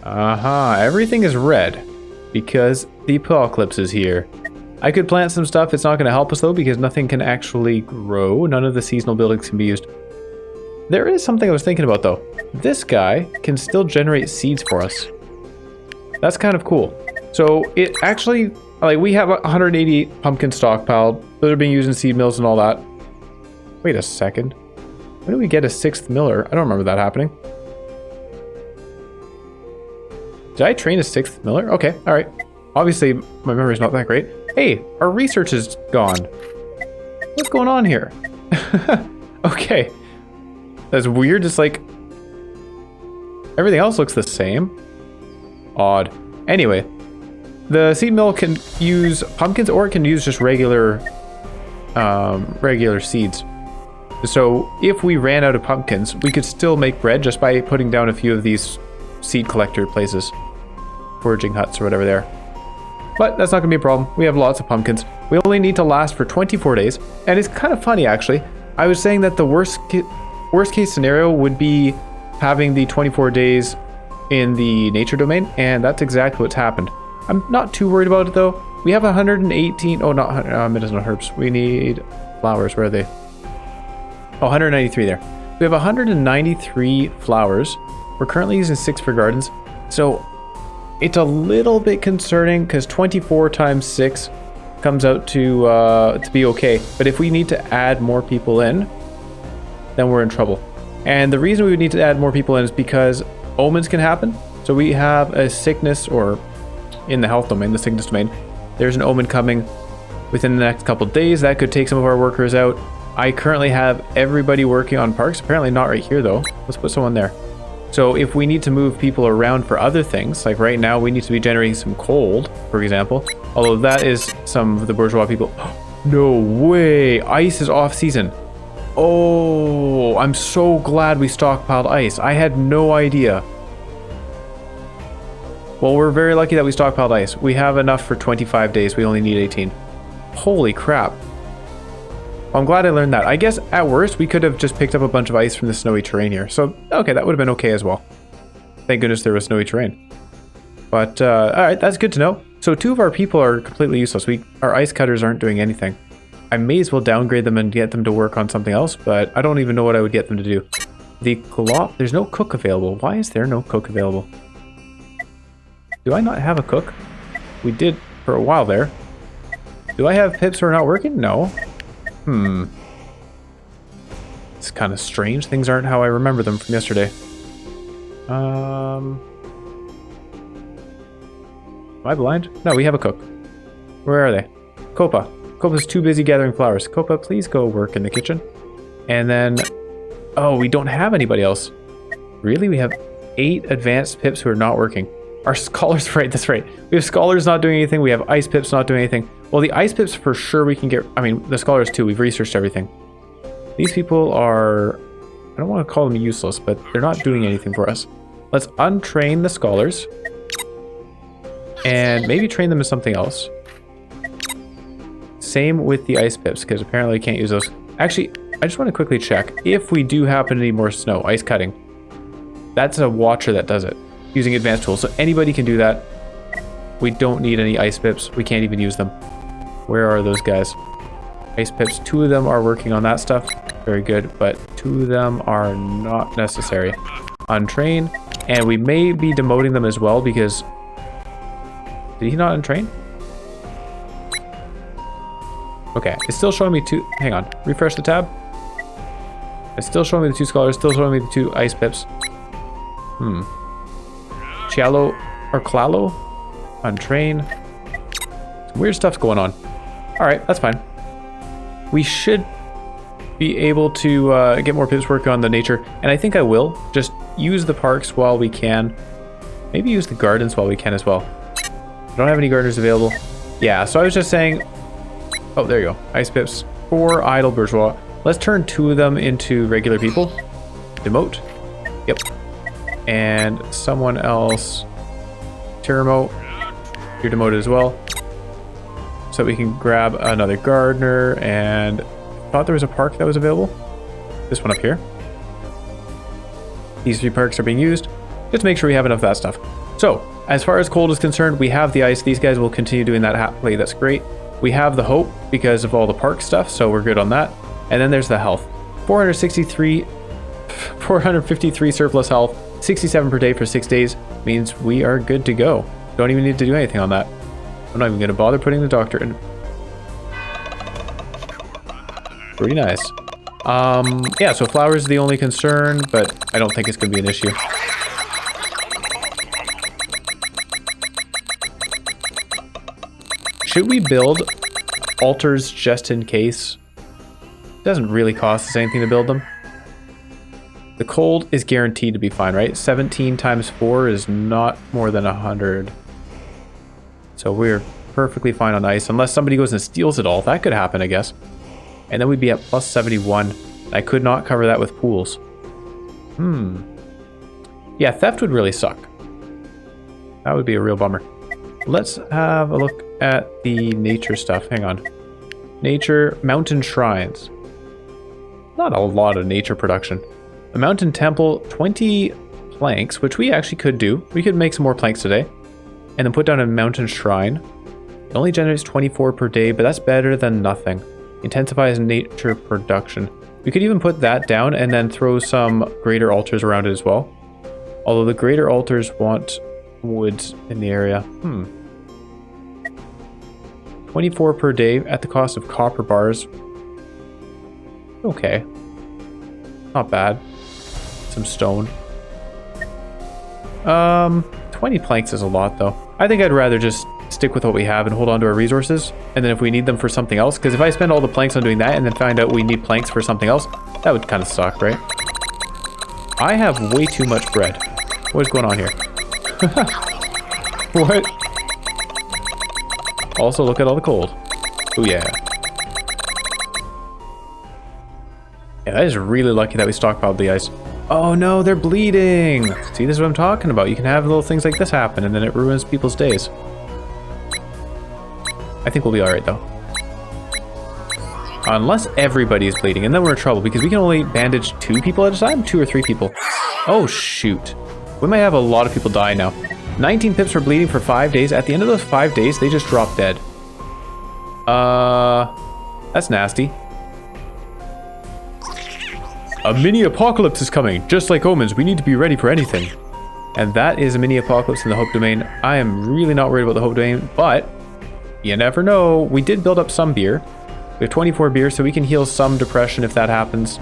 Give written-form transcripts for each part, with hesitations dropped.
Everything is red because the apocalypse is here. I could plant some stuff. It's not going to help us though because nothing can actually grow. None of the seasonal buildings can be used. There is something I was thinking about though. This guy can still generate seeds for us. That's kind of cool. So it actually, like, we have 188 pumpkins stockpiled. Those are being used in seed mills and all that. Wait a second. When do we get a 6th miller? I don't remember that happening. Did I train a 6th miller? Okay, all right. Obviously, my memory's not that great. Hey, our research is gone. What's going on here? Okay. That's weird. It's like everything else looks the same. Odd. Anyway, the seed mill can use pumpkins or it can use just regular seeds. So if we ran out of pumpkins, we could still make bread just by putting down a few of these seed collector places, foraging huts or whatever they are. But that's not gonna be a problem. We have lots of pumpkins. We only need to last for 24 days. And it's kind of funny actually. I was saying that the worst case scenario would be having the 24 days in the nature domain, and that's exactly what's happened. I'm not too worried about it though. We have 118, oh not, medicinal herbs. We need flowers, where are they? Oh, 193 there. We have 193 flowers. We're currently using 6 for gardens. So it's a little bit concerning because 24 times 6 comes out to be okay. But if we need to add more people in, then we're in trouble. And the reason we would need to add more people in is because omens can happen. So we have a sickness, or in the health domain, the sickness domain, there's an omen coming within the next couple days. That could take some of our workers out. I currently have everybody working on parks. Apparently not right here though. Let's put someone there. So if we need to move people around for other things, like right now we need to be generating some coal, for example. Although that is some of the bourgeois people. No way, ice is off season. Oh, I'm so glad we stockpiled ice. I had no idea. Well, we're very lucky that we stockpiled ice. We have enough for 25 days. We only need 18. Holy crap. I'm glad I learned that. I guess at worst, we could have just picked up a bunch of ice from the snowy terrain here. So, okay, that would have been okay as well. Thank goodness there was snowy terrain. But, all right, that's good to know. So 2 of our people are completely useless. Our ice cutters aren't doing anything. I may as well downgrade them and get them to work on something else, but I don't even know what I would get them to do. There's no cook available. Why is there no cook available? Do I not have a cook? We did for a while there. Do I have pips who are not working? No. It's kind of strange. Things aren't how I remember them from yesterday. Am I blind? No, we have a cook. Where are they? Copa. Copa's too busy gathering flowers. Copa, please go work in the kitchen. And then... oh, we don't have anybody else. Really? We have 8 advanced pips who are not working. Our scholars, right, that's right. We have scholars not doing anything. We have ice pips not doing anything. Well, the ice pips for sure we can get... I mean, the scholars too. We've researched everything. These people are... I don't want to call them useless, but they're not doing anything for us. Let's untrain the scholars. And maybe train them as something else. Same with the ice pips, because apparently I can't use those. Actually, I just want to quickly check. If we do happen to need more snow, ice cutting, that's a watcher that does it, using advanced tools. So anybody can do that. We don't need any ice pips. We can't even use them. Where are those guys? Ice pips. 2 of them are working on that stuff. Very good. But 2 of them are not necessary. Untrain. And we may be demoting them as well because... did he not untrain? Okay. It's still showing me 2... hang on. Refresh the tab. It's still showing me the 2 scholars. Still showing me the 2 ice pips. Cialo or Clalo? Untrain. Some weird stuff's going on. Alright, that's fine. We should be able to get more pips working on the nature. And I think I will. Just use the parks while we can. Maybe use the gardens while we can as well. I don't have any gardeners available. Yeah, so I was just saying... oh, there you go. Ice pips. 4 idle bourgeois. Let's turn 2 of them into regular people. Demote. Yep. And someone else... Termo, you're demoted as well. So we can grab another gardener, and I thought there was a park that was available. This one up here. These 3 parks are being used. Just to make sure we have enough of that stuff. So, as far as cold is concerned, we have the ice. These guys will continue doing that happily. That's great. We have the hope because of all the park stuff, so we're good on that. And then there's the health. 453 surplus health, 67 per day for 6 days means we are good to go. Don't even need to do anything on that. I'm not even going to bother putting the doctor in. Pretty nice. Yeah, so flowers are the only concern, but I don't think it's going to be an issue. Should we build altars just in case? It doesn't really cost us anything to build them. The cold is guaranteed to be fine, right? 17 times 4 is not more than 100. So we're perfectly fine on ice, unless somebody goes and steals it all. That could happen, I guess. And then we'd be at plus 71. I could not cover that with pools. Yeah, theft would really suck. That would be a real bummer. Let's have a look at the nature stuff. Hang on. Nature, mountain shrines. Not a lot of nature production. A mountain temple, 20 planks, which we actually could do. We could make some more planks today. And then put down a mountain shrine. It only generates 24 per day, but that's better than nothing. Intensifies nature production. We could even put that down and then throw some greater altars around it as well. Although the greater altars want wood in the area. 24 per day at the cost of copper bars. Okay. Not bad. Some stone. 20 planks is a lot though. I think I'd rather just stick with what we have and hold on to our resources. And then if we need them for something else, because if I spend all the planks on doing that and then find out we need planks for something else, that would kind of suck, right? I have way too much bread. What is going on here? What? Also, look at all the cold. Oh yeah. Yeah, that is really lucky that we stockpiled the ice. Oh no, they're bleeding! See, this is what I'm talking about. You can have little things like this happen and then it ruins people's days. I think we'll be alright though. Unless everybody is bleeding, and then we're in trouble because we can only bandage 2 people at a time? 2 or 3 people. Oh shoot. We might have a lot of people die now. 19 pips for bleeding for 5 days. At the end of those 5 days, they just drop dead. That's nasty. A mini apocalypse is coming. Just like omens, we need to be ready for anything. And that is a mini apocalypse in the Hope Domain. I am really not worried about the Hope Domain, but you never know. We did build up some beer. We have 24 beer, so we can heal some depression if that happens.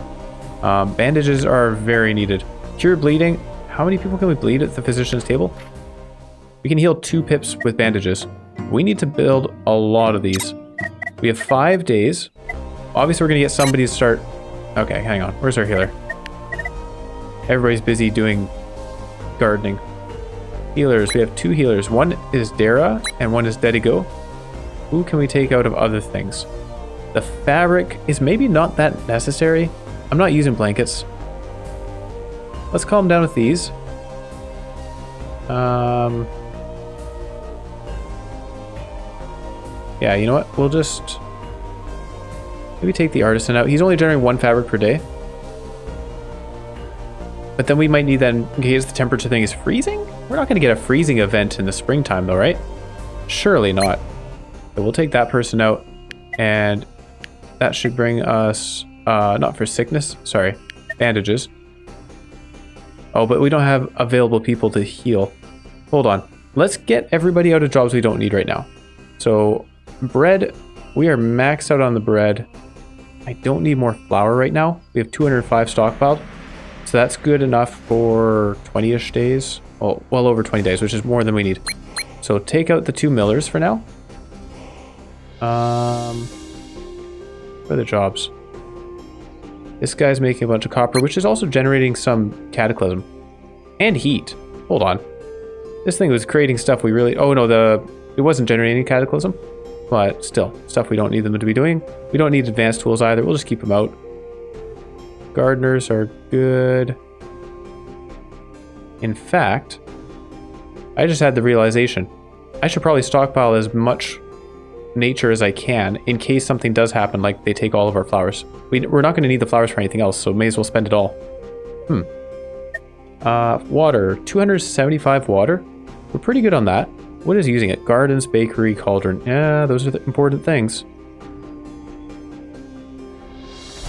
Bandages are very needed. Cure bleeding. How many people can we bleed at the physician's table? We can heal 2 pips with bandages. We need to build a lot of these. We have 5 days. Obviously, we're going to get somebody to start... Okay, hang on. Where's our healer? Everybody's busy doing gardening. Healers. We have 2 healers. One is Dara, and one is Dedigo. Who can we take out of other things? The fabric is maybe not that necessary. I'm not using blankets. Let's calm down with these. Yeah, you know what? We'll just... maybe take the artisan out. He's only generating 1 fabric per day. But then we might need that in case the temperature thing is freezing? We're not going to get a freezing event in the springtime though, right? Surely not. So we'll take that person out. And that should bring us... not for sickness. Sorry. Bandages. Oh, but we don't have available people to heal. Hold on. Let's get everybody out of jobs we don't need right now. So, bread. We are maxed out on the bread. I don't need more flour right now. We have 205 stockpiled. So that's good enough for 20-ish days. Oh, well over 20 days, which is more than we need. So take out the 2 millers for now. Where are the jobs? This guy's making a bunch of copper, which is also generating some cataclysm. And heat. Hold on. This thing was creating stuff we really... oh no, it wasn't generating cataclysm. But still, stuff we don't need them to be doing. We don't need advanced tools either. We'll just keep them out. Gardeners are good. In fact, I just had the realization. I should probably stockpile as much nature as I can in case something does happen, like they take all of our flowers. We're not going to need the flowers for anything else, so may as well spend it all. Water. 275 water. We're pretty good on that. What is using it? Gardens, bakery, cauldron. Yeah, those are the important things.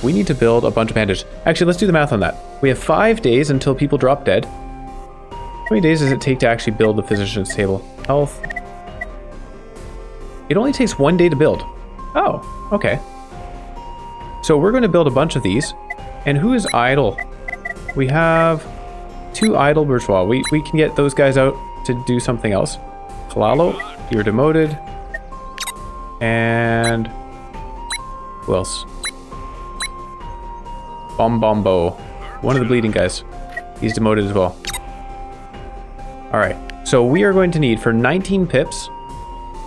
We need to build a bunch of bandages. Actually, let's do the math on that. We have 5 days until people drop dead. How many days does it take to actually build the physician's table? Health. It only takes 1 day to build. Oh, okay. So we're going to build a bunch of these. And who is idle? We have 2 idle bourgeois. We can get those guys out to do something else. Kalalo, you're demoted. And who else? Bombombo. One of the bleeding guys. He's demoted as well. Alright. So we are going to need, for 19 pips,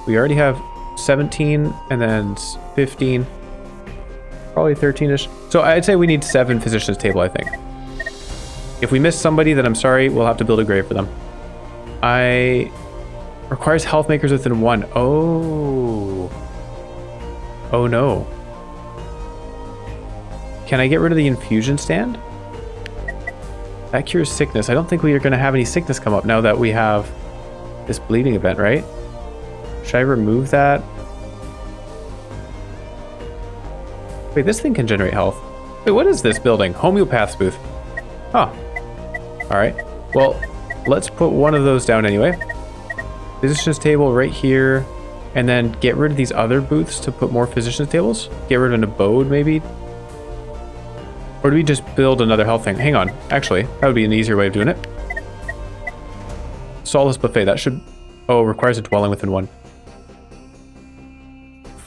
we already have 17 and then 15. Probably 13-ish. So I'd say we need 7 physician's table, I think. If we miss somebody, then I'm sorry. We'll have to build a grave for them. Requires health makers within 1. Oh. Oh no. Can I get rid of the infusion stand? That cures sickness. I don't think we are going to have any sickness come up now that we have this bleeding event, right? Should I remove that? Wait, this thing can generate health. Wait, what is this building? Homeopath's booth. Huh. Alright. Well, let's put one of those down anyway. Physician's table right here. And then get rid of these other booths to put more physician's tables. Get rid of an abode, maybe. Or do we just build another health thing? Hang on. Actually, that would be an easier way of doing it. Solace buffet. That should... Oh, requires a dwelling within 1.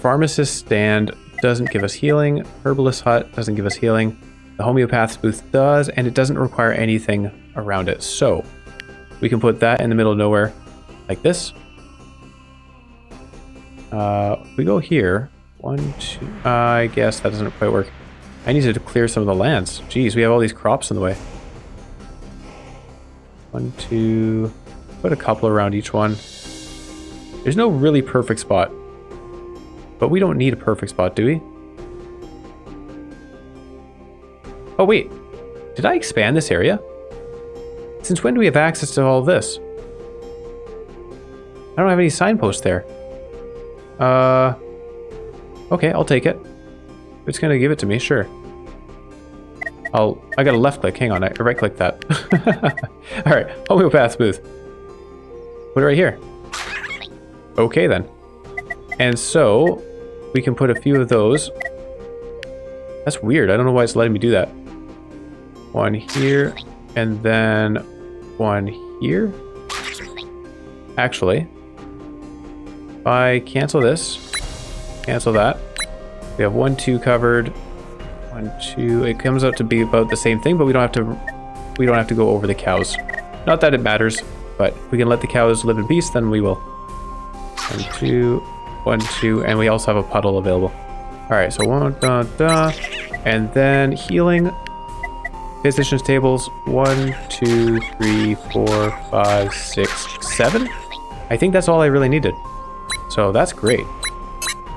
Pharmacist stand doesn't give us healing. Herbalist hut doesn't give us healing. The homeopath's booth does, and it doesn't require anything around it. So we can put that in the middle of nowhere like this. We go here. 1, 2... I guess that doesn't quite work. I need to clear some of the lands. Jeez, we have all these crops in the way. 1, 2... Put a couple around each one. There's no really perfect spot. But we don't need a perfect spot, do we? Oh, wait. Did I expand this area? Since when do we have access to all of this? I don't have any signposts there. Okay, I'll take it. It's gonna give it to me, sure. I got a left click, hang on, I right click that. Alright, homeopath's booth. Put it right here. Okay then. And so, we can put a few of those. That's weird, I don't know why it's letting me do that. 1 here, and then 1 here. Actually, if I cancel this, cancel that. We have 1, 2 covered. 1, 2. It comes out to be about the same thing, but we don't have to go over the cows. Not that it matters, but if we can let the cows live in peace, then we will. 1, 2, 1, 2, and we also have a puddle available. All right, so 1, and then healing. Physician's tables. 1, 2, 3, 4, 5, 6, 7. I think that's all I really needed. So that's great.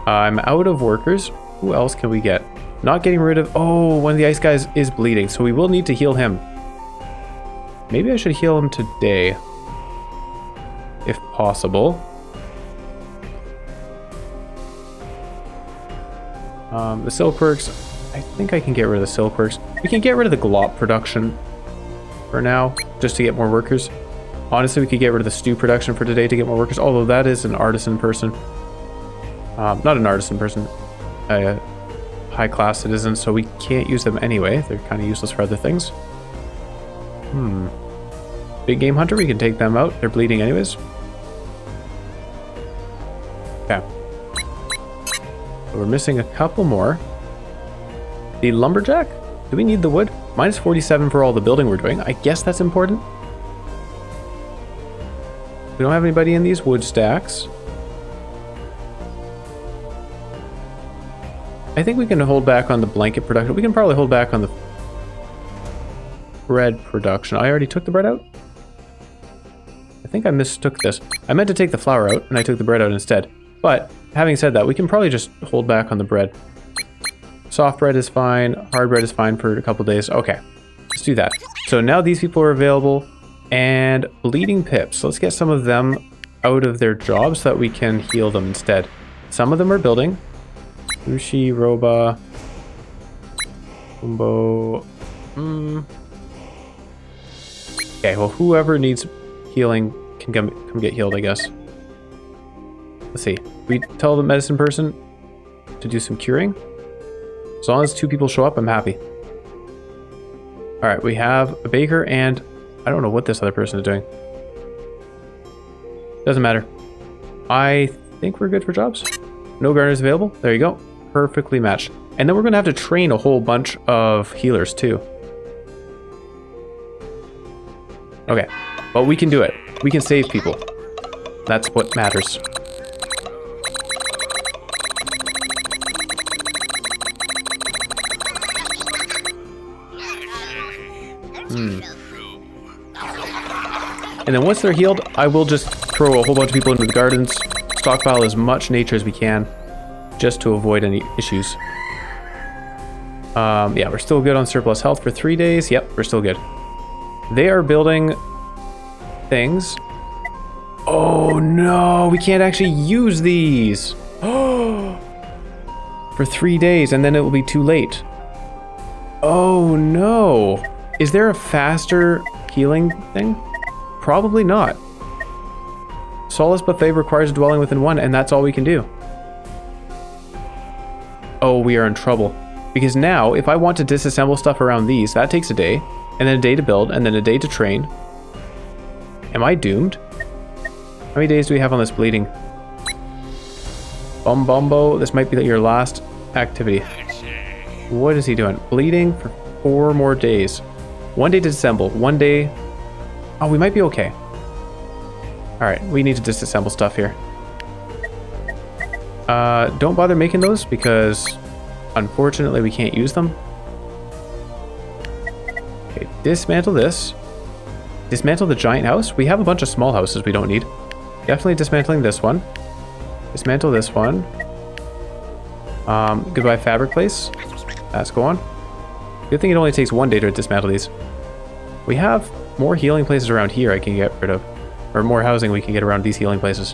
I'm out of workers. Who else can we get? Not getting rid of... Oh, one of the ice guys is bleeding, so we will need to heal him. Maybe I should heal him today. If possible. The silkworks. I think I can get rid of the silkworks. We can get rid of the glop production for now, just to get more workers. Honestly, we could get rid of the stew production for today to get more workers, although that is an artisan person. Not an artisan person, a high-class citizen, so we can't use them anyway. They're kind of useless for other things. Big game hunter, we can take them out. They're bleeding anyways. Okay. So we're missing a couple more. The lumberjack? Do we need the wood? Minus 47 for all the building we're doing. I guess that's important. We don't have anybody in these wood stacks. I think we can hold back on the blanket production. We can probably hold back on the bread production. I already took the bread out? I think I mistook this. I meant to take the flour out, and I took the bread out instead. But, having said that, we can probably just hold back on the bread. Soft bread is fine. Hard bread is fine for a couple days. Okay, let's do that. So now these people are available, And bleeding pips. Let's get some of them out of their jobs so that we can heal them instead. Some of them are building. Ushi, Roba, Umbo. Okay, well, whoever needs healing can come get healed, I guess. Let's see. We tell the medicine person to do some curing. As long as 2 people show up, I'm happy. All right, we have a baker and I don't know what this other person is doing. Doesn't matter. I think we're good for jobs. No gardeners available. There you go. Perfectly matched. And then we're going to have to train a whole bunch of healers too. Okay, but we can do it. We can save people. That's what matters. And then once they're healed, I will just throw a whole bunch of people into the gardens, stockpile as much nature as we can, just to avoid any issues. Yeah, we're still good on surplus health for 3 days. Yep, we're still good. They are building things. Oh no, we can't actually use these. Oh, for 3 days, and then it will be too late. Oh no. Is there a faster healing thing? Probably not. Solace buffet requires dwelling within 1, and that's all we can do. Oh, we are in trouble. Because now, if I want to disassemble stuff around these, that takes a day, and then a day to build, and then a day to train. Am I doomed? How many days do we have on this bleeding? Bumbo, this might be your last activity. What is he doing? Bleeding for 4 more days. 1 day to disassemble, 1 day... Oh, we might be okay. Alright, we need to disassemble stuff here. Don't bother making those because unfortunately we can't use them. Okay, dismantle this. Dismantle the giant house. We have a bunch of small houses we don't need. Definitely dismantling this one. Dismantle this one. Goodbye fabric place. That's going. Good thing it only takes 1 day to dismantle these. We have more healing places around here I can get rid of. Or more housing we can get around these healing places.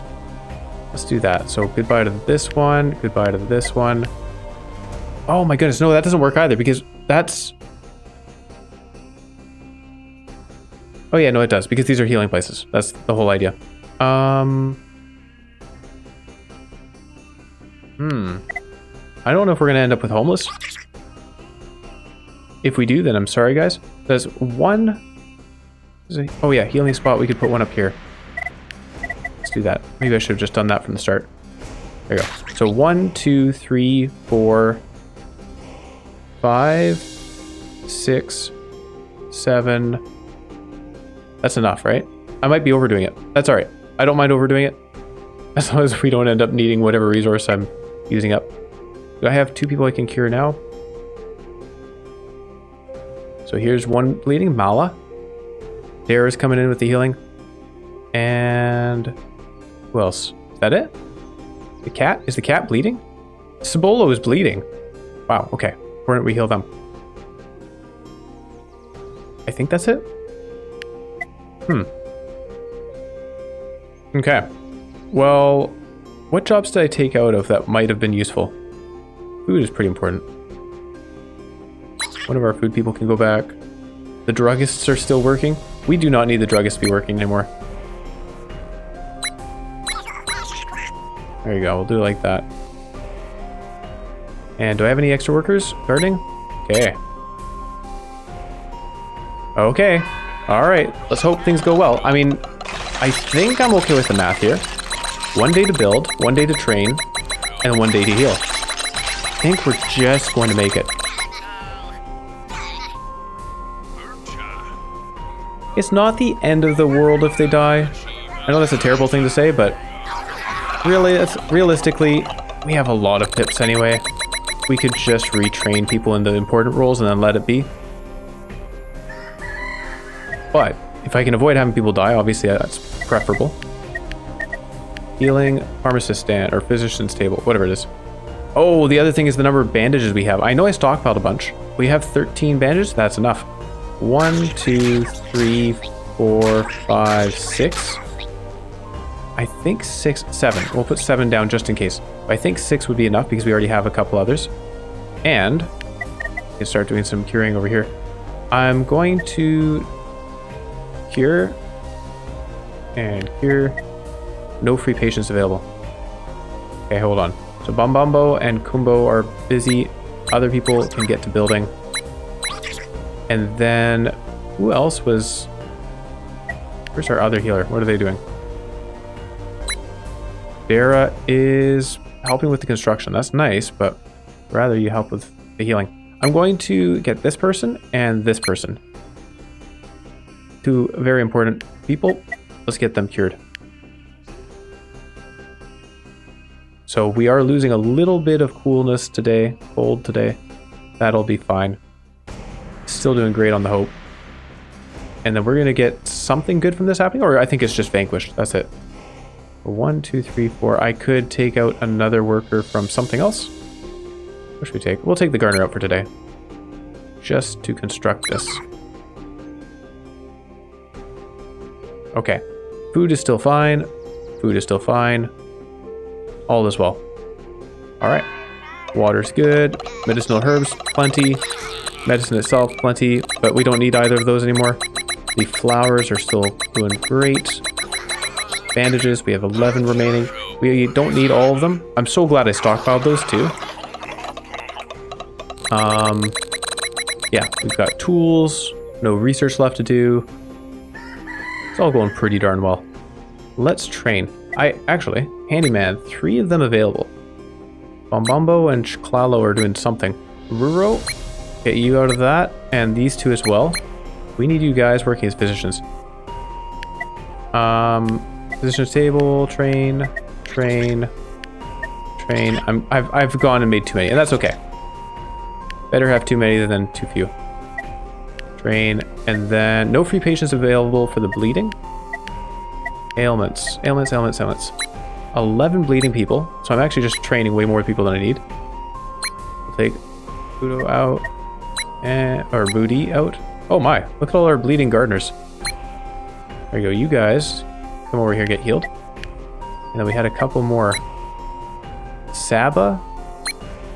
Let's do that. So goodbye to this one. Goodbye to this one. Oh my goodness. No, that doesn't work either because that's... Oh yeah, no it does because these are healing places. That's the whole idea. I don't know if we're going to end up with homeless. If we do, then I'm sorry, guys. There's one... Oh yeah, healing spot. We could put one up here. Let's do that. Maybe I should have just done that from the start. There you go. So 1, 2, 3, 4, 5, 6, 7. That's enough, right? I might be overdoing it. That's all right. I don't mind overdoing it. As long as we don't end up needing whatever resource I'm using up. Do I have 2 people I can cure now? So here's one bleeding, Mala. Dara's coming in with the healing. And who else? Is that it? The cat? Is the cat bleeding? Cibolo is bleeding. Wow, okay. Why don't we heal them? I think that's it. Okay. Well, what jobs did I take out of that might have been useful? Food is pretty important. One of our food people can go back. The druggists are still working. We do not need the druggists to be working anymore. There you go. We'll do it like that. And do I have any extra workers gardening? Okay. Okay. All right. Let's hope things go well. I mean, I think I'm okay with the math here. 1 day to build, 1 day to train, and 1 day to heal. I think we're just going to make it. It's not the end of the world if they die. I know that's a terrible thing to say, but really, realistically, we have a lot of pips anyway. We could just retrain people into important roles and then let it be. But if I can avoid having people die, obviously that's preferable. Healing, pharmacist stand, or physician's table, whatever it is. Oh, the other thing is the number of bandages we have. I know I stockpiled a bunch. We have 13 bandages. That's enough. 1, 2, 3, 4, 5, 6. I think 6, 7. We'll put 7 down just in case. I think 6 would be enough because we already have a couple others. And we can start doing some curing over here. I'm going to cure and cure. No free patients available. Okay, hold on. So Bombombo and Kumbo are busy. Other people can get to building. And then who else was... Where's our other healer? What are they doing? Dara is helping with the construction. That's nice, but rather you help with the healing. I'm going to get this person and this person. Two very important people. Let's get them cured. So we are losing a little bit of coolness today, cold today. That'll be fine. Still doing great on the hope. And then we're going to get something good from this happening, or I think it's just vanquished. That's it. 1, 2, 3, 4. I could take out another worker from something else. What should we take? We'll take the gardener out for today. Just to construct this. Okay. Food is still fine. Food is still fine. All is well. Alright. Water's good. Medicinal herbs, plenty. Medicine itself, plenty. But we don't need either of those anymore. The flowers are still doing great. Bandages, we have 11 remaining. We don't need all of them. I'm so glad I stockpiled those too. Yeah, we've got tools. No research left to do. It's all going pretty darn well. Let's train. Actually, handyman, 3 of them available. Bombombo and Klalo are doing something. Ruro, get you out of that, and these 2 as well. We need you guys working as physicians. Physician's table, train. I've gone and made too many, and that's okay. Better have too many than too few. Train, and then no free patients available for the bleeding. Ailments. 11 bleeding people, so I'm actually just training way more people than I need. We'll take Budo out, or Moody out. Oh my, look at all our bleeding gardeners. There you go, you guys come over here, get healed. And then we had a couple more. Saba?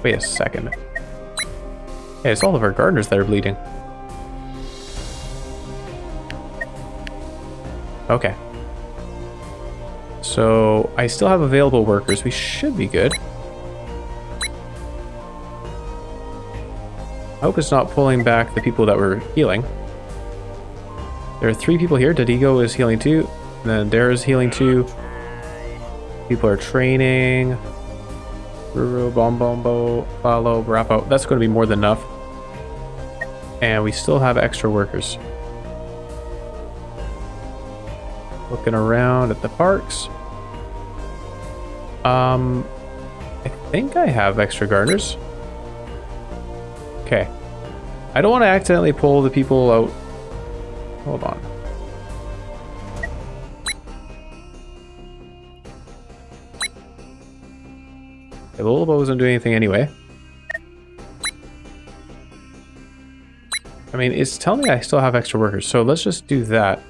Wait a second. Hey, it's all of our gardeners that are bleeding. Okay. So, I still have available workers. We should be good. I hope it's not pulling back the people that were healing. There are 3 people here. Dadigo is healing 2. And then Dara's healing 2. People are training. Ruru, Bombombo, Falo, Brapo. That's going to be more than enough. And we still have extra workers. Looking around at the parks. I think I have extra gardeners. Okay. I don't want to accidentally pull the people out. Hold on. The Lullaby wasn't doing anything anyway. I mean, it's telling me I still have extra workers, so let's just do that.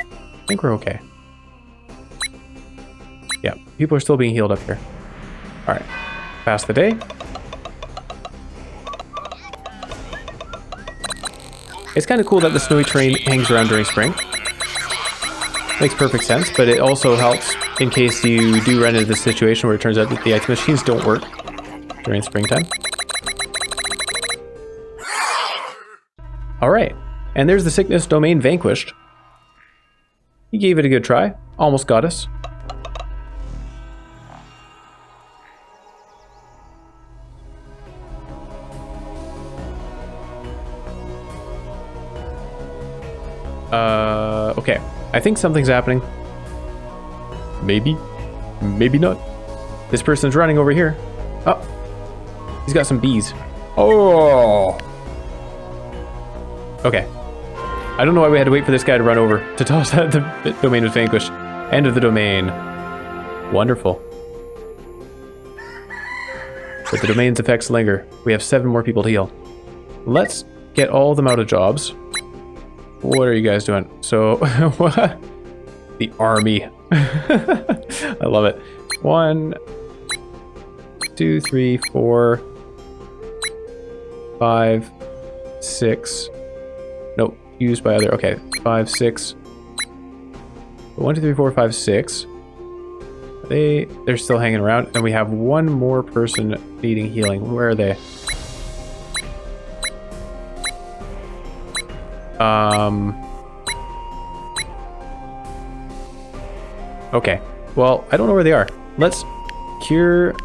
I think we're okay. Yeah, people are still being healed up here. Alright, pass the day. It's kind of cool that the snowy terrain hangs around during spring. Makes perfect sense, but it also helps in case you do run into this situation where it turns out that the ice machines don't work during springtime. Alright, and there's the sickness domain vanquished. He gave it a good try, almost got us. Okay. I think something's happening. Maybe. Maybe not. This person's running over here. Oh. He's got some bees. Oh. Okay. I don't know why we had to wait for this guy to run over to tell us that the domain was vanquished. End of the domain. Wonderful. But the domain's effects linger. We have 7 more people to heal. Let's get all of them out of jobs. What are you guys doing? So, what? The army. I love it. 1, 2, 3, 4, 5, 6. Nope, used by other. Okay, 5, 6. 1, 2, 3, 4, 5, 6. They're still hanging around, and we have one more person needing healing. Where are they? Okay. Well, I don't know where they are. Let's cure.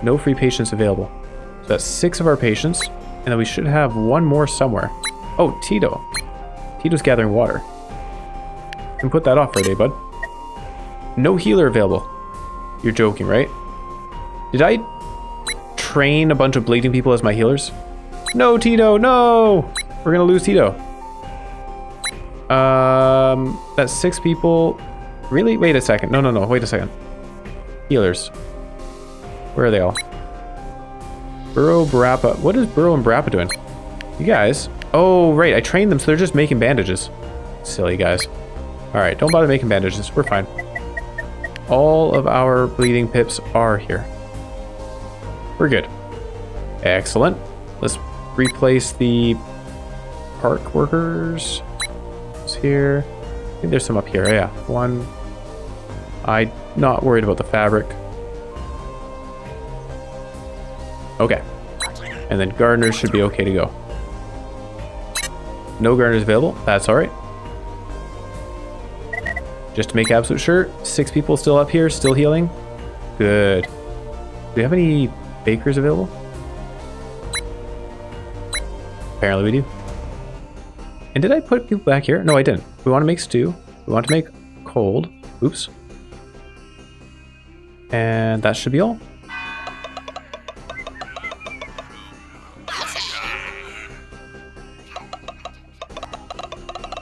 No free patients available. So that's 6 of our patients, and then we should have one more somewhere. Oh, Tito. Tito's gathering water. Can put that off for a day, bud. No healer available. You're joking, right? Did I train a bunch of bleeding people as my healers? No, Tito, no! We're gonna lose Tito. That's 6 people. Really? Wait a second. No, wait a second. Healers. Where are they all? Burrow, Brappa. What is Burrow and Brappa doing? You guys. Oh, right. I trained them, so they're just making bandages. Silly guys. Alright, don't bother making bandages. We're fine. All of our bleeding pips are here. We're good. Excellent. Let's replace the park workers. It's here. I think there's some up here. Yeah, 1. I'm not worried about the fabric. Okay. And then gardeners should be okay to go. No gardeners available. That's alright. Just to make absolute sure, 6 people still up here, still healing. Good. Do we have any bakers available? Apparently we do. And did I put people back here? No, I didn't. We want to make stew. We want to make cold. Oops. And that should be all.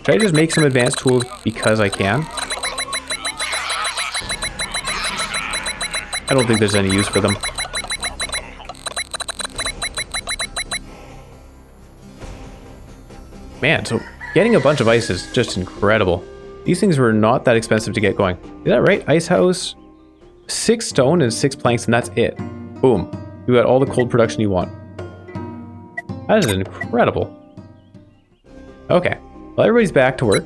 Should I just make some advanced tools because I can? I don't think there's any use for them. Man, so getting a bunch of ice is just incredible. These things were not that expensive to get going. Is that right? Ice house, 6 stone and 6 planks, and that's it. Boom. You got all the cold production you want. That is incredible. Okay. Well, everybody's back to work.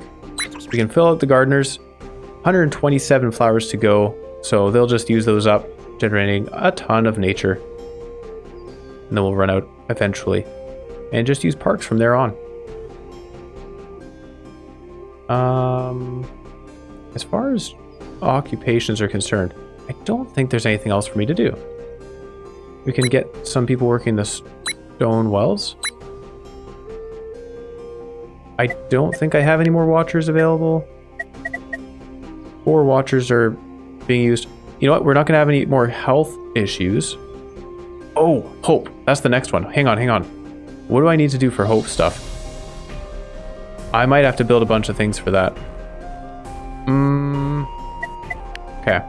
We can fill out the gardeners. 127 flowers to go, so they'll just use those up, generating a ton of nature. And then we'll run out eventually. And just use parks from there on. As far as occupations are concerned, I don't think there's anything else for me to do. We can get some people working the stone wells. I don't think I have any more watchers available. 4 watchers are being used. You know what? We're not going to have any more health issues. Oh, hope. That's the next one. Hang on. What do I need to do for hope stuff? I might have to build a bunch of things for that. Okay.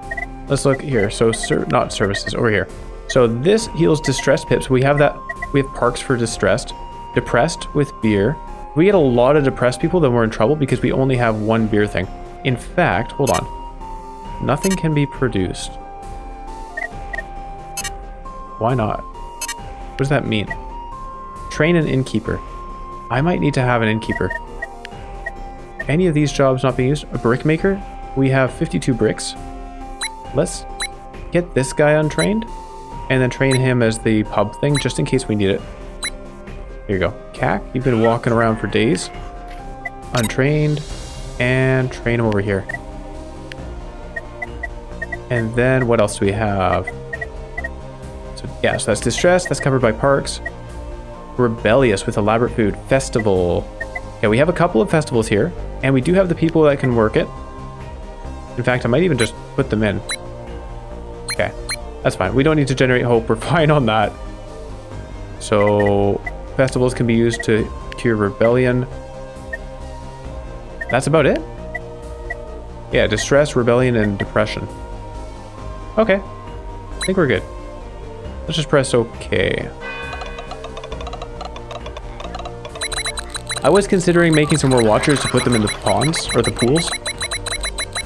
Let's look here. So, not services. Over here. So this heals distressed pips. We have that. We have parks for distressed. Depressed with beer. If we get a lot of depressed people, then we're in trouble because we only have 1 beer thing. In fact, hold on. Nothing can be produced. Why not? What does that mean? Train an innkeeper. I might need to have an innkeeper. Any of these jobs not being used? A brick maker? We have 52 bricks. Let's get this guy untrained and then train him as the pub thing just in case we need it. Here you go. Cac, you've been walking around for days. Untrained. And train him over here. And then what else do we have? So yeah, so that's distressed. That's covered by parks. Rebellious with elaborate food. Festival. Yeah, we have a couple of festivals here. And we do have the people that can work it. In fact, I might even just put them in. Okay, that's fine. We don't need to generate hope. We're fine on that. So festivals can be used to cure rebellion. That's about it? Yeah, distress, rebellion, and depression. Okay. I think we're good. Let's just press OK. I was considering making some more watchers to put them in the ponds or the pools,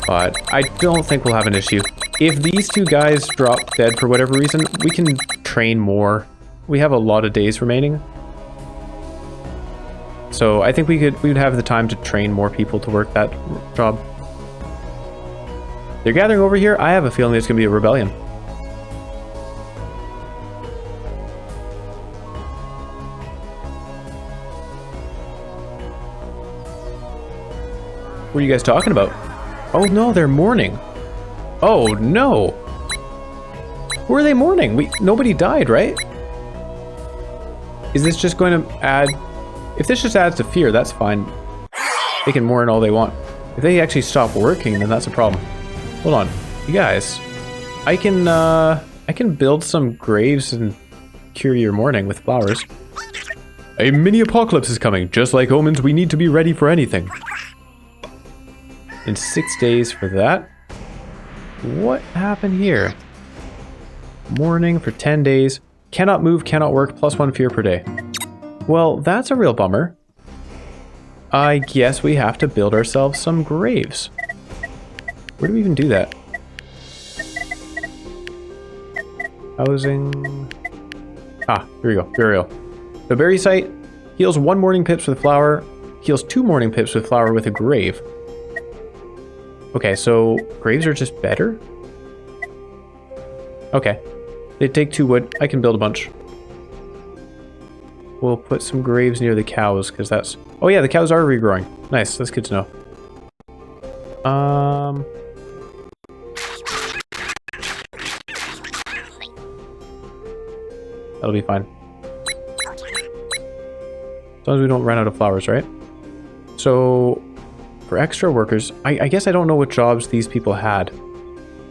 but I don't think we'll have an issue. If these two guys drop dead for whatever reason, we can train more. We have a lot of days remaining. So I think we'd have the time to train more people to work that job. They're gathering over here. I have a feeling there's going to be a rebellion. What are you guys talking about? Oh no, they're mourning. Oh no. Who are they mourning? Nobody died, right? Is this just going to add... If this just adds to fear, that's fine. They can mourn all they want. If they actually stop working, then that's a problem. Hold on. You guys. I can build some graves and cure your mourning with flowers. A mini apocalypse is coming. Just like omens, we need to be ready for anything. In 6 days for that. What happened here? Mourning for 10 days. Cannot move, cannot work, +1 fear per day. Well, that's a real bummer. I guess we have to build ourselves some graves. Where do we even do that? Housing. Ah, here we go. Burial. The berry site heals 1 mourning pips with flower, heals 2 mourning pips with flower with a grave. Okay, so graves are just better? Okay. They take 2 wood. I can build a bunch. We'll put some graves near the cows, because that's... Oh yeah, the cows are regrowing. Nice, that's good to know. That'll be fine. As long as we don't run out of flowers, right? So, for extra workers, I guess I don't know what jobs these people had.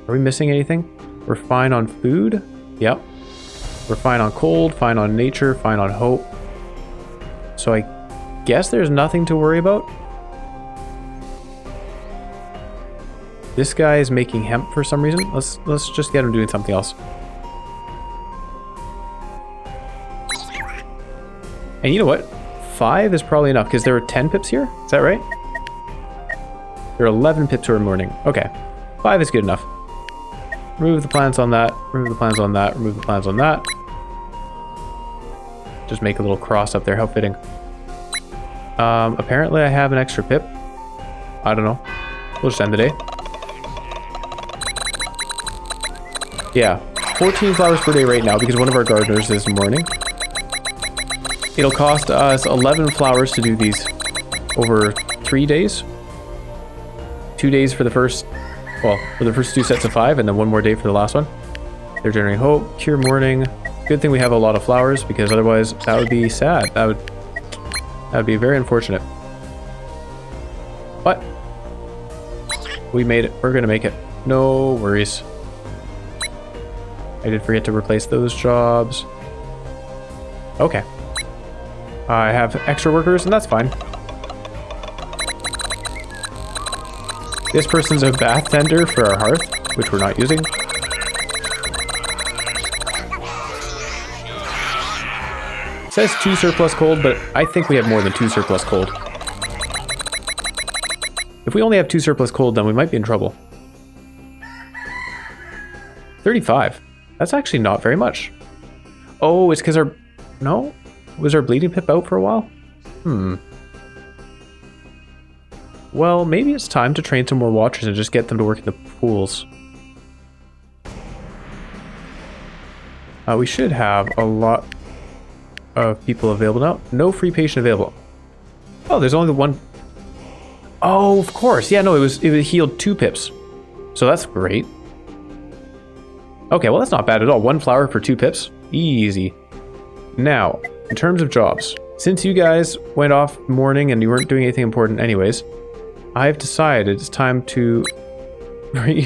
Are we missing anything? We're fine on food. Yep. We're fine on cold, fine on nature, fine on hope. So I guess there's nothing to worry about. This guy is making hemp for some reason. Let's just get him doing something else. And you know what? 5 is probably enough because there are 10 pips here. Is that right? There are 11 pips who are mourning. Okay. 5 is good enough. Remove the plants on that. Remove the plants on that. Remove the plants on that. Just make a little cross up there. How fitting. Apparently I have an extra pip. I don't know. We'll just end the day. Yeah. 14 flowers per day right now because one of our gardeners is mourning. It'll cost us 11 flowers to do these over 3 days. 2 days for the first... Well, for the first 2 sets of 5, and then 1 more day for the last one. They're generating hope, cure mourning. Good thing we have a lot of flowers, because otherwise that would be sad. That would be very unfortunate. But we made it. We're gonna make it. No worries. I did forget to replace those jobs. Okay. I have extra workers, and that's fine. This person's a bath tender for our hearth, which we're not using. It says 2 surplus cold, but I think we have more than 2 surplus cold. If we only have 2 surplus cold, then we might be in trouble. 35. That's actually not very much. Oh, it's because our... No? Was our bleeding pip out for a while? Well, maybe it's time to train some more watchers and just get them to work in the pools. We should have a lot of people available now. No free patient available. Oh, there's only the one. Oh, of course. Yeah, no, it healed 2 pips. So that's great. Okay, well, that's not bad at all. 1 flower for 2 pips. Easy. Now, in terms of jobs, since you guys went off mourning and you weren't doing anything important anyways, I've decided it's time to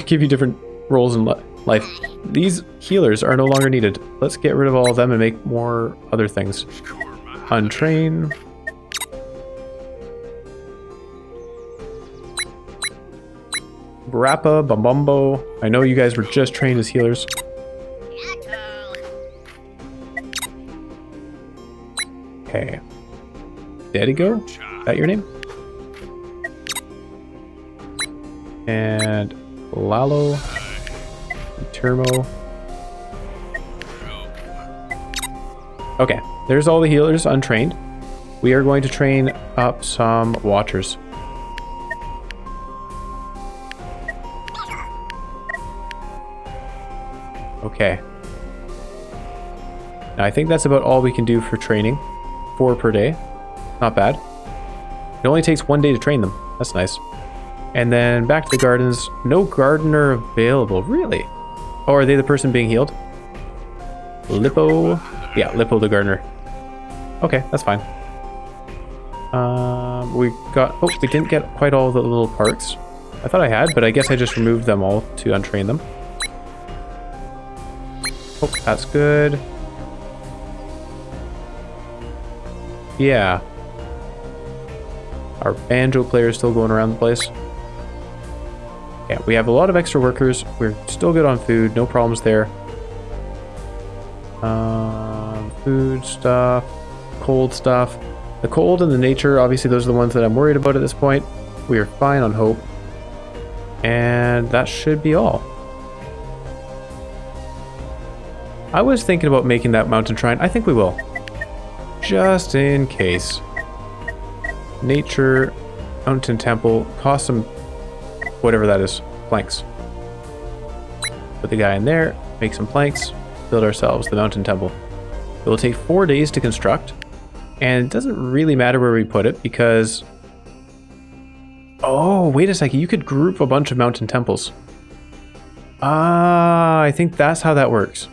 give you different roles in life. These healers are no longer needed. Let's get rid of all of them and make more other things. Untrain. Brappa, Bambumbo. I know you guys were just trained as healers. Okay. There you go. that your name? And Lalo, Termo. Okay, there's all the healers untrained. We are going to train up some watchers. Okay. Now I think that's about all we can do for training. 4 per day. Not bad. It only takes 1 day to train them. That's nice. And then back to the gardens. No gardener available. Really? Oh, are they the person being healed? Lippo. Yeah, Lippo the gardener. Okay, that's fine. We got... Oh, we didn't get quite all the little parks. I thought I had, but I guess I just removed them all to untrain them. Oh, that's good. Yeah. Our banjo player is still going around the place. Yeah, we have a lot of extra workers. We're still good on food. No problems there. Food stuff. Cold stuff. The cold and the nature, obviously those are the ones that I'm worried about at this point. We are fine on hope. And that should be all. I was thinking about making that mountain shrine. I think we will. Just in case. Nature, mountain temple, cost some, whatever that is, planks. Put the guy in there, make some planks, build ourselves the mountain temple. It will take 4 days to construct, and it doesn't really matter where we put it because... Oh, wait a second, you could group a bunch of mountain temples. Ah, I think that's how that works.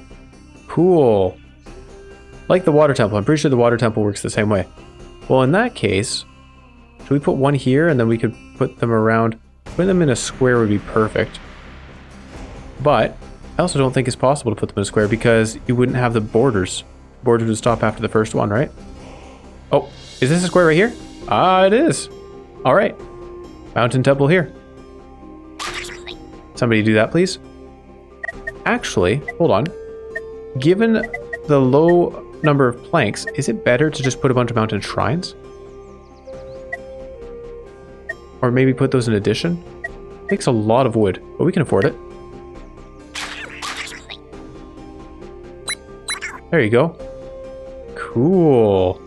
Cool. Like the water temple, I'm pretty sure the water temple works the same way. Well, in that case, should we put one here and then we could put them around? Putting them in a square would be perfect. But I also don't think it's possible to put them in a square because you wouldn't have the borders. Borders would stop after the first one, right? Oh, is this a square right here? Ah, it is. All right. Mountain temple here. Somebody do that, please. Actually, hold on. Given the low number of planks, is it better to just put a bunch of mountain shrines? Or maybe put those in addition? It takes a lot of wood, but we can afford it. There you go. Cool.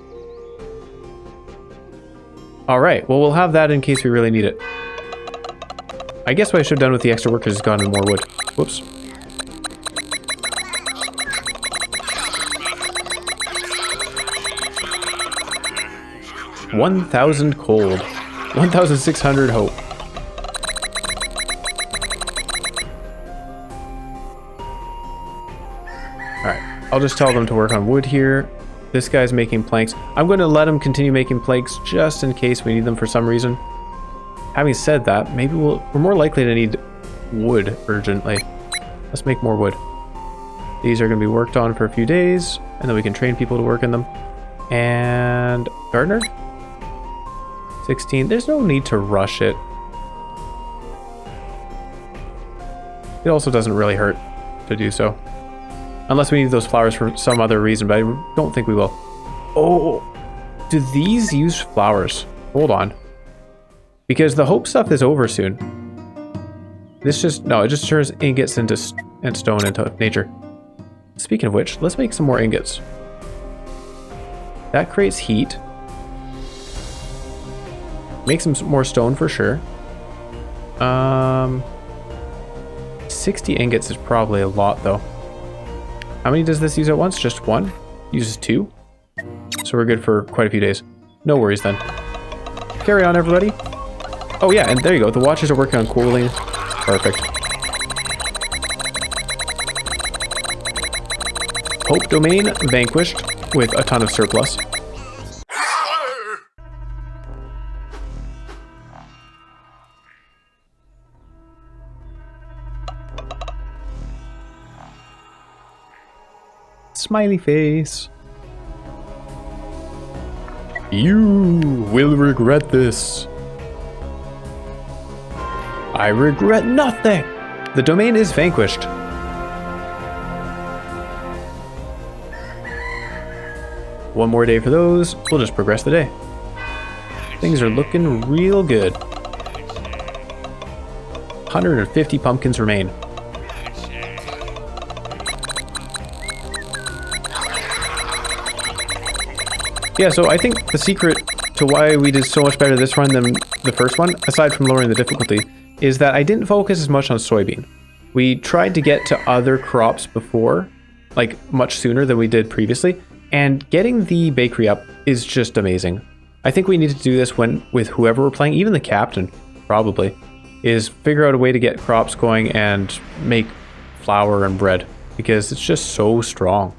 Alright, well we'll have that in case we really need it. I guess what I should have done with the extra workers is gotten more wood. Whoops. $1,000 cold. 1,600 hope. Alright, I'll just tell them to work on wood here. This guy's making planks. I'm going to let him continue making planks just in case we need them for some reason. Having said that, maybe we're more likely to need wood urgently. Let's make more wood. These are going to be worked on for a few days, and then we can train people to work in them. And gardener? 16. There's no need to rush it. It also doesn't really hurt to do so. Unless we need those flowers for some other reason, but I don't think we will. Oh, do these use flowers? Hold on. Because the hope stuff is over soon. This just, no, it just turns ingots into and stone into nature. Speaking of which, let's make some more ingots. That creates heat. Make some more stone for sure. 60 ingots is probably a lot though. How many does this use at once? Just one? Uses 2? So we're good for quite a few days. No worries then. Carry on, everybody. Oh yeah, and there you go. The watchers are working on cooling. Perfect. Hope domain vanquished with a ton of surplus. Smiley face. You will regret this. I regret nothing. The domain is vanquished. One more day for those. We'll just progress the day. Things are looking real good. 150 pumpkins remain. Yeah, so I think the secret to why we did so much better this run than the first one, aside from lowering the difficulty, is that I didn't focus as much on soybean. We tried to get to other crops before, like much sooner than we did previously, and getting the bakery up is just amazing. I think we need to do this with whoever we're playing, even the captain, probably, is figure out a way to get crops going and make flour and bread, because it's just so strong.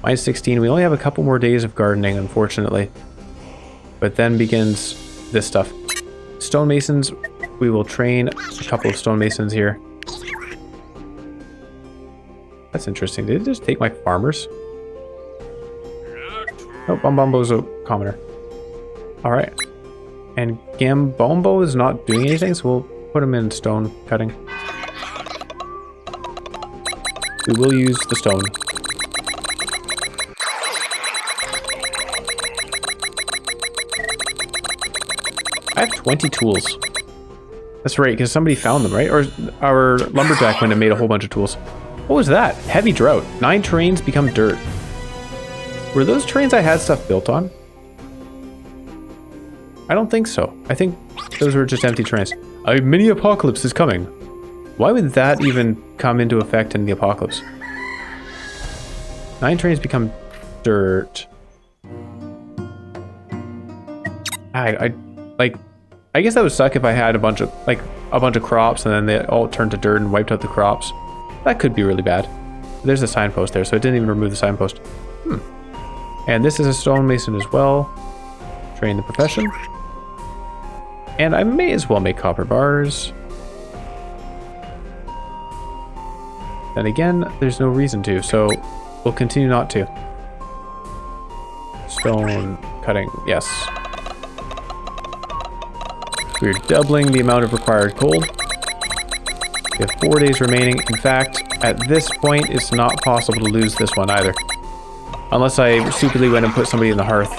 Minus 16, we only have a couple more days of gardening, unfortunately. But then begins this stuff. Stonemasons, we will train a couple of stonemasons here. That's interesting. Did it just take my farmers? Oh, Bombombo's a commoner. Alright. And Gambombo is not doing anything, so we'll put him in stone cutting. We will use the stone. I have 20 tools. That's right, because somebody found them, right? Or our lumberjack went and made a whole bunch of tools. What was that? Heavy drought. 9 terrains become dirt. Were those terrains I had stuff built on? I don't think so. I think those were just empty terrains. A mini apocalypse is coming. Why would that even come into effect in the apocalypse? 9 terrains become dirt. I guess that would suck if I had a bunch of crops and then they all turned to dirt and wiped out the crops. That could be really bad. There's a signpost there, so it didn't even remove the signpost. And this is a stonemason as well. Train the profession. And I may as well make copper bars. Then again, there's no reason to, so we'll continue not to. Stone cutting, yes. We're doubling the amount of required gold. We have 4 days remaining. In fact, at this point, it's not possible to lose this one either. Unless I stupidly went and put somebody in the hearth.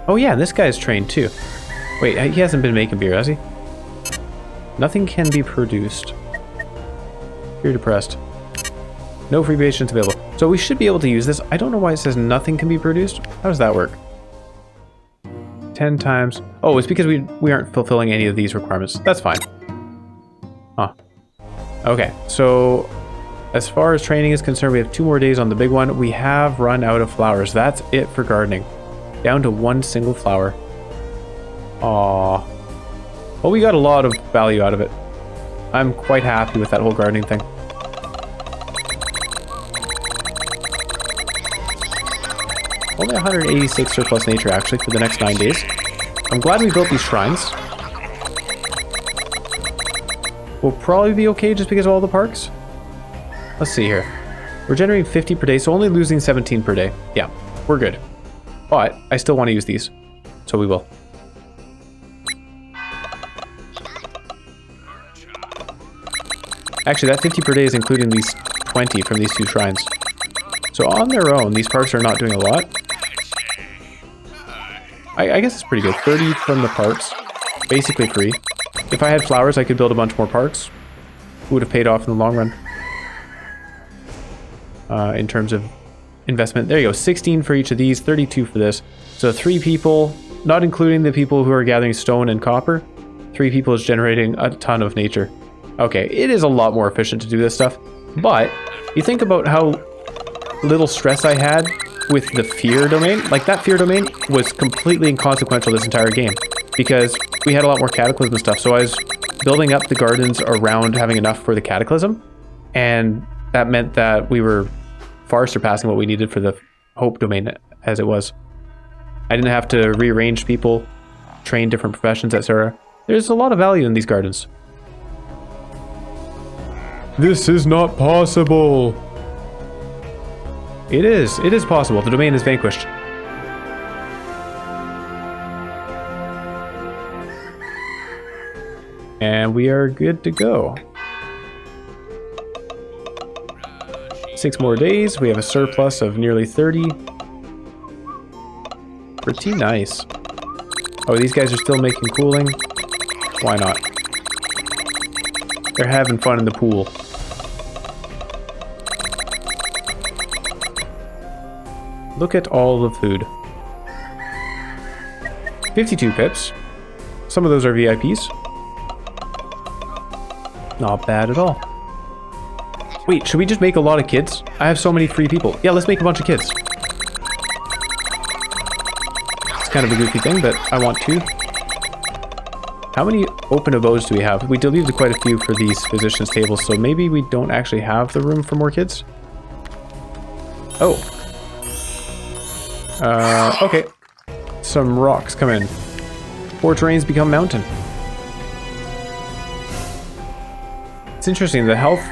Oh yeah, this guy's trained too. Wait, he hasn't been making beer, has he? Nothing can be produced. You're depressed. No free patients available. So we should be able to use this. I don't know why it says nothing can be produced. How does that work? 10 times. Oh, it's because we aren't fulfilling any of these requirements. That's fine. Huh. Okay, so as far as training is concerned, we have 2 more days on the big one. We have run out of flowers. That's it for gardening. Down to 1 single flower. Aww. Well, we got a lot of value out of it. I'm quite happy with that whole gardening thing. Only 186 surplus nature, actually, for the next 9 days. I'm glad we built these shrines. We'll probably be okay just because of all the parks. Let's see here. We're generating 50 per day, so only losing 17 per day. Yeah, we're good. But I still want to use these, so we will. Actually, that 50 per day is including these 20 from these 2 shrines. So on their own, these parks are not doing a lot. I guess it's pretty good. 30 from the parks, basically free. If I had flowers, I could build a bunch more parks. It would have paid off in the long run. In terms of investment. There you go, 16 for each of these, 32 for this. So 3 people, not including the people who are gathering stone and copper, 3 people is generating a ton of nature. Okay, it is a lot more efficient to do this stuff, but you think about how little stress I had with the fear domain. Like, that fear domain was completely inconsequential this entire game because we had a lot more cataclysm stuff. So I was building up the gardens around having enough for the cataclysm, and that meant that we were far surpassing what we needed for the hope domain as it was. I didn't have to rearrange people, train different professions, etc. There's a lot of value in these gardens. This is not possible. It is possible. The domain is vanquished. And we are good to go. 6 more days. We have a surplus of nearly 30. Pretty nice. Oh, these guys are still making cooling. Why not? They're having fun in the pool. Look at all the food. 52 pips. Some of those are VIPs. Not bad at all. Wait, should we just make a lot of kids? I have so many free people. Yeah, let's make a bunch of kids. It's kind of a goofy thing, but I want to. How many open abodes do we have? We deleted quite a few for these physicians' tables, so maybe we don't actually have the room for more kids? Oh. Okay. Some rocks come in. 4 terrains become mountain. It's interesting, the health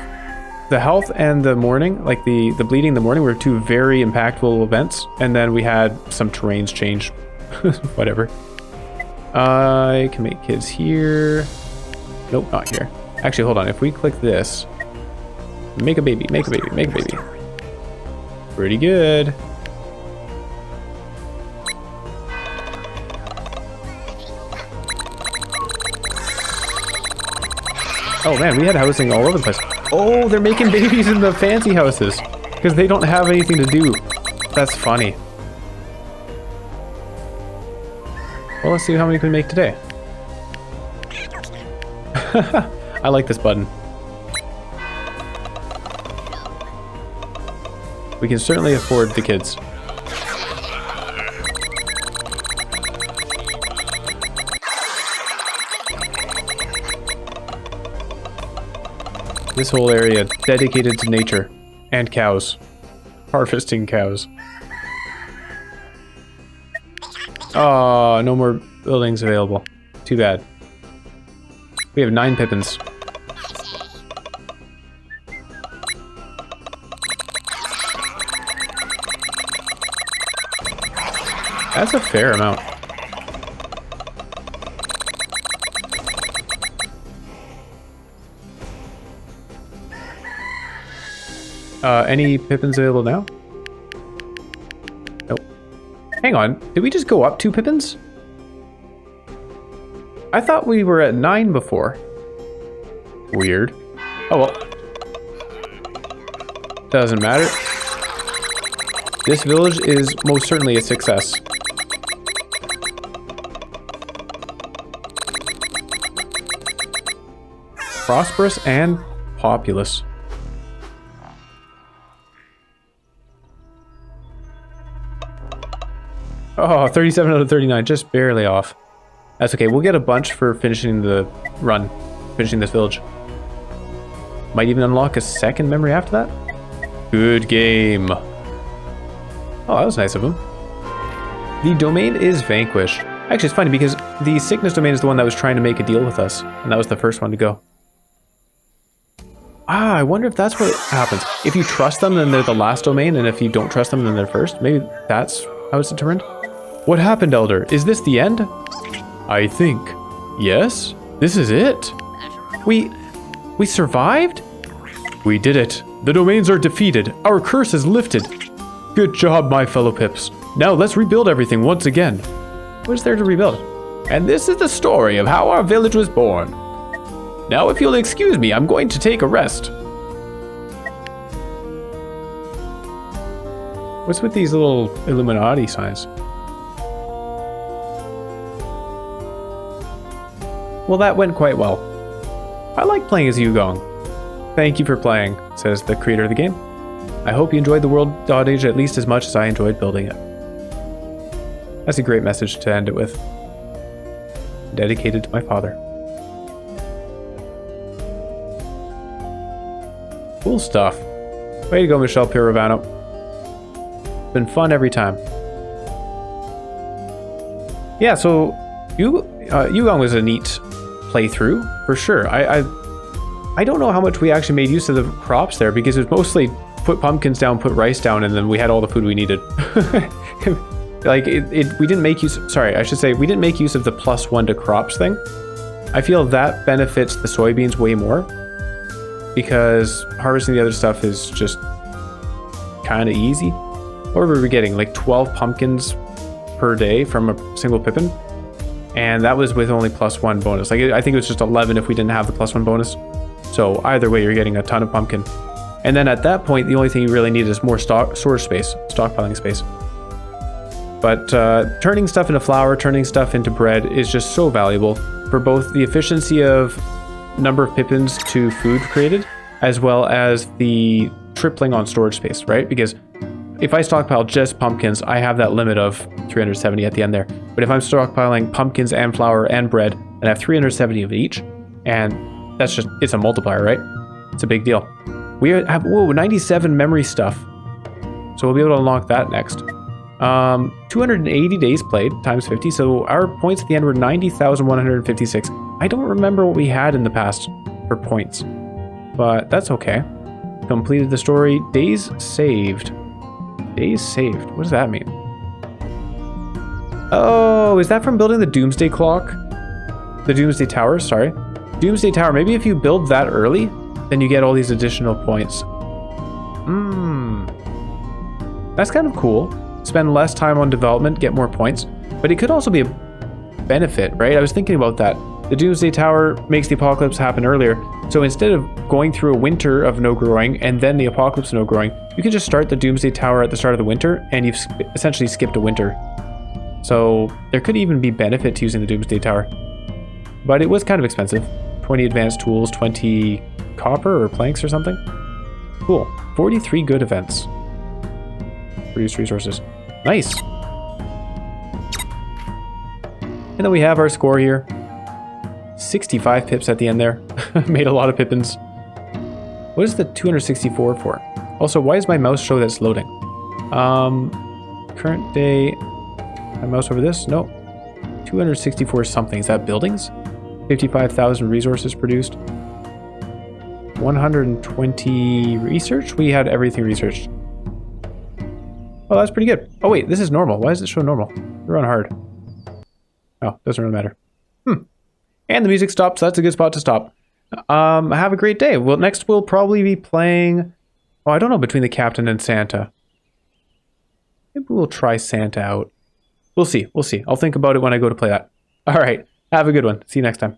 and the mourning, like the bleeding and the mourning were 2 very impactful events, and then we had some terrains change. Whatever. I can make kids here. Nope, not here. Actually, hold on. If we click this, make a baby, make a baby, make a baby. Pretty good. Oh man, we had housing all over the place. Oh, they're making babies in the fancy houses because they don't have anything to do. That's funny. Well, let's see how many we can make today. I like this button. We can certainly afford the kids. This whole area dedicated to nature and cows. Harvesting cows. Oh, no more buildings available. Too bad. We have 9 pippins. That's a fair amount. Any pippins available now? Nope. Hang on, did we just go up 2 pippins? I thought we were at 9 before. Weird. Oh well. Doesn't matter. This village is most certainly a success. Prosperous and populous. Oh, 37 out of 39, just barely off. That's okay, we'll get a bunch for finishing the run, finishing this village. Might even unlock a second memory after that. Good game. Oh, that was nice of him. The domain is vanquished. Actually, it's funny because the sickness domain is the one that was trying to make a deal with us, and that was the first one to go. Ah, I wonder if that's what happens. If you trust them, then they're the last domain, and if you don't trust them, then they're first. Maybe that's how it's determined. What happened, Elder? Is this the end? I think. Yes? This is it? We survived? We did it. The domains are defeated. Our curse is lifted. Good job, my fellow pips. Now let's rebuild everything once again. What is there to rebuild? And this is the story of how our village was born. Now, if you'll excuse me, I'm going to take a rest. What's with these little Illuminati signs? Well, that went quite well. I like playing as Yugong. Thank you for playing, says the creator of the game. I hope you enjoyed the world DotAGE at least as much as I enjoyed building it. That's a great message to end it with. Dedicated to my father. Cool stuff. Way to go, Michelle Pirovano. Been fun every time. Yeah, so Yugong was a neat playthrough for sure. I don't know how much we actually made use of the crops there because it was mostly put pumpkins down, put rice down, and then we had all the food we needed. Like we didn't make use. Sorry, I should say we didn't make use of the +1 to crops thing. I feel that benefits the soybeans way more because harvesting the other stuff is just kind of easy. What were we getting? Like 12 pumpkins per day from a single pippin. And that was with only +1 bonus. Like, I think it was just 11 if we didn't have the +1 bonus. So either way, you're getting a ton of pumpkin. And then at that point, the only thing you really need is more storage space, stockpiling space. But turning stuff into flour, turning stuff into bread is just so valuable for both the efficiency of number of pippins to food created, as well as the tripling on storage space, right? Because if I stockpile just pumpkins, I have that limit of 370 at the end there. But if I'm stockpiling pumpkins and flour and bread, then I have 370 of each. And that's just, it's a multiplier, right? It's a big deal. We have, 97 memory stuff. So we'll be able to unlock that next. 280 days played times 50. So our points at the end were 90,156. I don't remember what we had in the past for points, but that's okay. Completed the story. Days saved. Days saved. What does that mean? Oh, is that from building the Doomsday Clock? The Doomsday Tower, sorry. Doomsday Tower, maybe if you build that early, then you get all these additional points. That's kind of cool. Spend less time on development, get more points. But it could also be a benefit, right? I was thinking about that. The Doomsday Tower makes the apocalypse happen earlier. So instead of going through a winter of no growing and then the apocalypse no growing, you can just start the Doomsday Tower at the start of the winter and you've essentially skipped a winter. So there could even be benefit to using the Doomsday Tower. But it was kind of expensive. 20 advanced tools, 20 copper or planks or something. Cool. 43 good events. Produce resources. Nice. And then we have our score here. 65 pips at the end there. Made a lot of pippins. What is the 264 for? Also, why does my mouse show that it's loading? Current day. My mouse over this? No. 264 something. Is that buildings? 55,000 resources produced. 120 research? We had everything researched. Oh, that's pretty good. Oh wait, this is normal. Why does it show normal? We're on hard. Oh, doesn't really matter. And the music stops, so that's a good spot to stop. Have a great day. Well, next we'll probably be playing... Oh, I don't know, between the Captain and Santa. Maybe we'll try Santa out. We'll see. We'll see. I'll think about it when I go to play that. All right. Have a good one. See you next time.